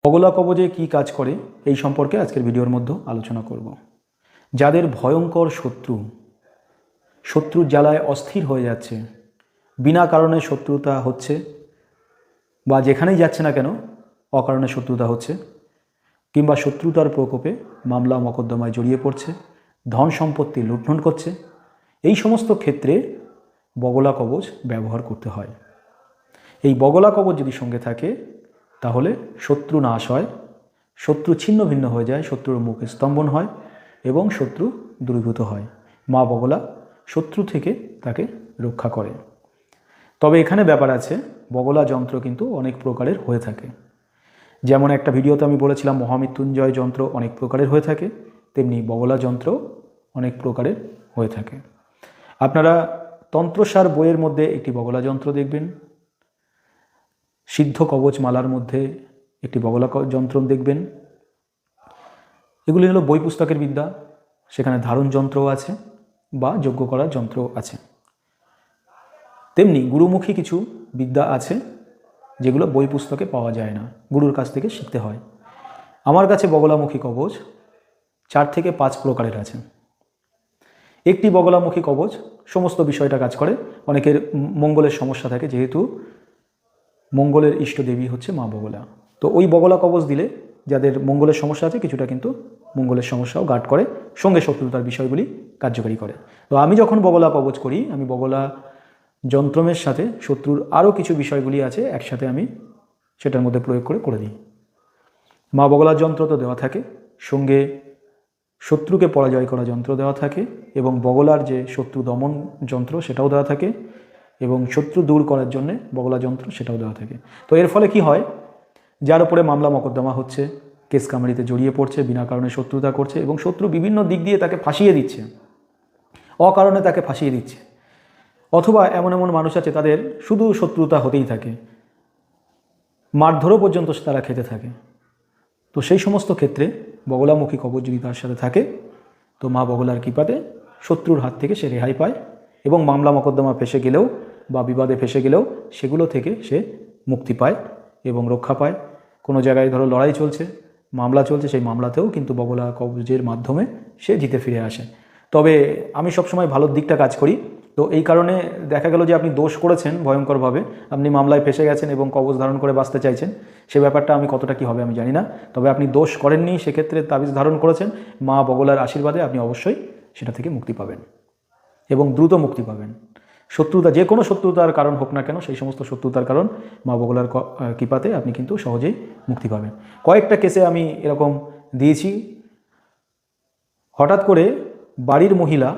বগলা কবজে কি কাজ করে এই সম্পর্কে আজকের ভিডিওর মধ্যে আলোচনা করব। যাদের ভয়ঙ্কর শত্রুর জ্বালায় অস্থির হয়ে যাচ্ছে, বিনা কারণে শত্রুতা হচ্ছে, বা যেখানেই যাচ্ছে না কেন অকারণে শত্রুতা হচ্ছে, কিংবা শত্রুতার প্রকোপে মামলা মকদ্দমায় জড়িয়ে পড়ছে, ধন সম্পত্তি লুণ্ঠন করছে, এই সমস্ত ক্ষেত্রে বগলা কবচ ব্যবহার করতে হয়। এই বগলা কবচ যদি সঙ্গে থাকে তাহলে শত্রু নাশ হয়, শত্রু ছিন্ন ভিন্ন হয়ে যায়, শত্রুর মুখ স্তম্ভন হয় এবং শত্রু দূরীভূত হয়। মা বগলা শত্রু থেকে তাকে রক্ষা করে। তবে এখানে ব্যাপার আছে, বগলা যন্ত্র কিন্তু অনেক প্রকারের হয়ে থাকে। যেমন একটা ভিডিওতে আমি বলেছিলাম মহামৃত্যুঞ্জয় যন্ত্র অনেক প্রকারের হয়ে থাকে, তেমনি বগলা যন্ত্র অনেক প্রকারের হয়ে থাকে। আপনারা তন্ত্রসার বইয়ের মধ্যে একটি বগলা যন্ত্র দেখবেন, সিদ্ধ কবচ মালার মধ্যে একটি বগলা যন্ত্র দেখবেন। এগুলি হলো বই পুস্তকের বিদ্যা, সেখানে ধারণ যন্ত্রও আছে বা যজ্ঞ করার যন্ত্র আছে। তেমনি গুরুমুখী কিছু বিদ্যা আছে যেগুলো বই পুস্তকে পাওয়া যায় না, গুরুর কাছ থেকে শিখতে হয়। আমার কাছে বগলামুখী কবচ 4 থেকে 5 প্রকারের আছে। একটি বগলামুখী কবচ সমস্ত বিষয়টা কাজ করে। অনেকের মঙ্গলের সমস্যা থাকে, যেহেতু মঙ্গলের ইষ্টদেবী হচ্ছে মা বগলা, তো ওই বগলা কবচ দিলে যাদের মঙ্গলের সমস্যা আছে কিছুটা কিন্তু মঙ্গলের সমস্যাও গার্ড করে, সঙ্গে শত্রুতার বিষয়গুলি কার্যকারী করে। তো আমি যখন বগলা কবচ করি, আমি বগলা যন্ত্রমের সাথে শত্রুর আরও কিছু বিষয়গুলি আছে একসাথে আমি সেটার মধ্যে প্রয়োগ করে দিই। মা বগলার যন্ত্র তো দেওয়া থাকে, সঙ্গে শত্রুকে পরাজয় করা যন্ত্র দেওয়া থাকে, এবং বগলার যে শত্রু দমন যন্ত্র সেটাও দেওয়া থাকে, এবং শত্রু দূর করার জন্যে বগলা যন্ত্র সেটাও দেওয়া থাকে। তো এর ফলে কি হয়, যার উপরে মামলা মকদ্দমা হচ্ছে, কেস কামারিতে জড়িয়ে পড়ছে, বিনা কারণে শত্রুতা করছে এবং শত্রু বিভিন্ন দিক দিয়ে তাকে ফাঁসিয়ে দিচ্ছে, অকারণে তাকে ফাঁসিয়ে দিচ্ছে, অথবা এমন এমন মানুষ আছে তাদের শুধু শত্রুতা হতেই থাকে, মারধরও পর্যন্ত তারা খেতে থাকে। তো সেই সমস্ত ক্ষেত্রে বগলামুখী কবচ যদি তার সাথে থাকে, তো মা বগলার কৃপাতে শত্রুর হাত থেকে সে রেহাই পায়, এবং মামলা মকদ্দমা ফেসে গেলেও বা বিবাদে ফেসে গেলেও সেগুলো থেকে সে মুক্তি পায় এবং রক্ষা পায়। কোনো জায়গায় ধরো লড়াই চলছে, মামলা চলছে, সেই মামলাতেও কিন্তু বগলা কবচের মাধ্যমে সে জিতে ফিরে আসে। তবে আমি সবসময় ভালোর দিকটা কাজ করি, তো এই কারণে দেখা গেল যে আপনি দোষ করেছেন ভয়ঙ্করভাবে, আপনি মামলায় ফেসে গেছেন এবং কবচ ধারণ করে বাঁচতে চাইছেন, সে ব্যাপারটা আমি কতটা কী হবে আমি জানি না। তবে আপনি দোষ করেননি, সেক্ষেত্রে তাবিজ ধারণ করেছেন, মা বগলার আশীর্বাদে আপনি অবশ্যই সেটা থেকে মুক্তি পাবেন এবং দ্রুত মুক্তি পাবেন। শত্রুতা, যে কোনো শত্রুতার কারণ হোক না কেন, সেই সমস্ত শত্রুতার কারণ মা বগলার কৃপাতে আপনি কিন্তু সহজেই মুক্তি পাবেন। কয়েকটা কেসে আমি এরকম দিয়েছি। হঠাৎ করে বাড়ির মহিলা,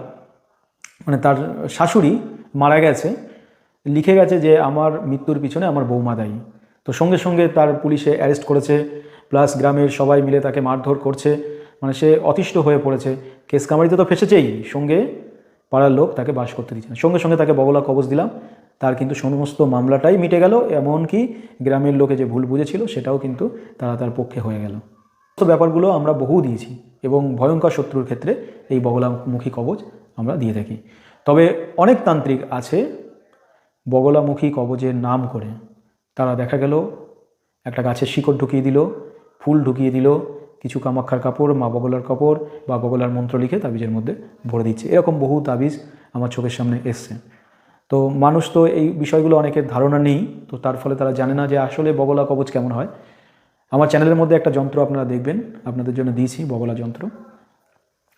মানে তার শাশুড়ি মারা গেছে, লিখে গেছে যে আমার মৃত্যুর পিছনে আমার বৌমা দায়ী। তো সঙ্গে সঙ্গে তার পুলিশে অ্যারেস্ট করেছে, প্লাস গ্রামের সবাই মিলে তাকে মারধর করছে, মানে সে অতিষ্ঠ হয়ে পড়েছে। কেস কামারিতে তো ফেসেছেই, সঙ্গে পাড়ার লোক তাকে বাস করতে দিচ্ছে না। সঙ্গে সঙ্গে তাকে বগলা কবচ দিলাম, তার কিন্তু সমস্ত মামলাটাই মিটে গেল, এমনকি গ্রামের লোকে যে ভুল বুঝেছিল সেটাও কিন্তু তার পক্ষে হয়ে গেল। তো ব্যাপারগুলো আমরা বহু দিয়েছি, এবং ভয়ঙ্কর শত্রুর ক্ষেত্রে এই বগলামুখী কবচ আমরা দিয়ে থাকি। তবে অনেক তান্ত্রিক আছে বগলামুখী কবচের নাম করে, তারা দেখা গেল একটা গাছের শিকড় ঢুকিয়ে দিল, ফুল ঢুকিয়ে দিল, কিছু কামাক্ষার কাপড়, মা বগলার কাপড় বা বগলার মন্ত্র লিখে তাবিজের মধ্যে ভরে দিচ্ছে। এরকম বহু তাবিজ আমার চোখের সামনে এসছে। তো মানুষ তো এই বিষয়গুলো অনেকের ধারণা নেই, তো তার ফলে তারা জানে না যে আসলে বগলা কবচ কেমন হয়। আমার চ্যানেলের মধ্যে একটা যন্ত্র আপনারা দেখবেন, আপনাদের জন্য দিয়েছি বগলা যন্ত্র,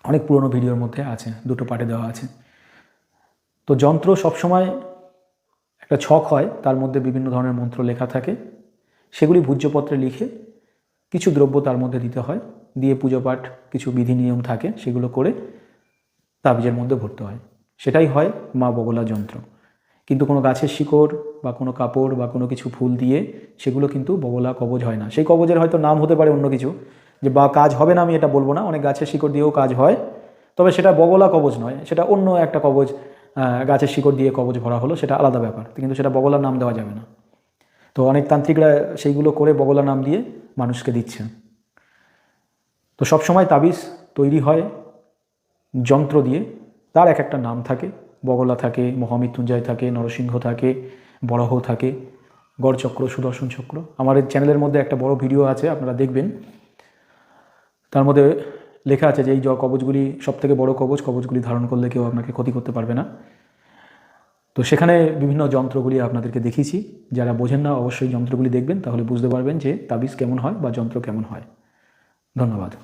অনেক পুরনো ভিডিওর মধ্যে আছে, 2টো পার্টে দেওয়া আছে। তো যন্ত্র সবসময় একটা ছক হয়, তার মধ্যে বিভিন্ন ধরনের মন্ত্র লেখা থাকে, সেগুলি ভূজ্যপত্রে লিখে কিছু দ্রব্য তার মধ্যে দিতে হয়, দিয়ে পুজো পাঠ কিছু বিধি নিয়ম থাকে, সেগুলো করে তাবিজের মধ্যে ভরতে হয়। সেটাই হয় মা বগলা যন্ত্র। কিন্তু কোনো গাছের শিকড় বা কোনো কাপড় বা কোনো কিছু ফুল দিয়ে সেগুলো কিন্তু বগলা কবচ হয় না। সেই কবচের হয়তো নাম হতে পারে অন্য কিছু, যে বা কাজ হবে না আমি এটা বলবো না, অনেক গাছের শিকড় দিয়েও কাজ হয়, তবে সেটা বগলা কবচ নয়, সেটা অন্য একটা কবচ, গাছের শিকড় দিয়ে কবচ ভরা হলো, সেটা আলাদা ব্যাপার, কিন্তু সেটা বগলার নাম দেওয়া যাবে না। তো অনেক তান্ত্রিকরা সেইগুলো করে বগলা নাম দিয়ে মানুষকে দিচ্ছে। তো সবসময় তাবিজ তৈরি হয় যন্ত্র দিয়ে, তার এক একটা নাম থাকে, বগলা থাকে, মহামৃত্যুঞ্জয় থাকে, নরসিংহ থাকে, বরাহ থাকে, গড় চক্র, সুদর্শন চক্র। আমার এই চ্যানেলের মধ্যে একটা বড় ভিডিও আছে, আপনারা দেখবেন। তার মধ্যে লেখা আছে যে এই কবচগুলি সবথেকে বড় কবচ, কবচগুলি ধারণ করলে কেউ আপনাকে ক্ষতি করতে পারবে না। তো সেখানে বিভিন্ন যন্ত্রগুলি আপনাদেরকে দেখিয়েছি। যারা বোঝেন না অবশ্যই যন্ত্রগুলি দেখবেন, তাহলে বুঝতে পারবেন যে তাবিজ কেমন হয় বা যন্ত্র কেমন হয়। ধন্যবাদ।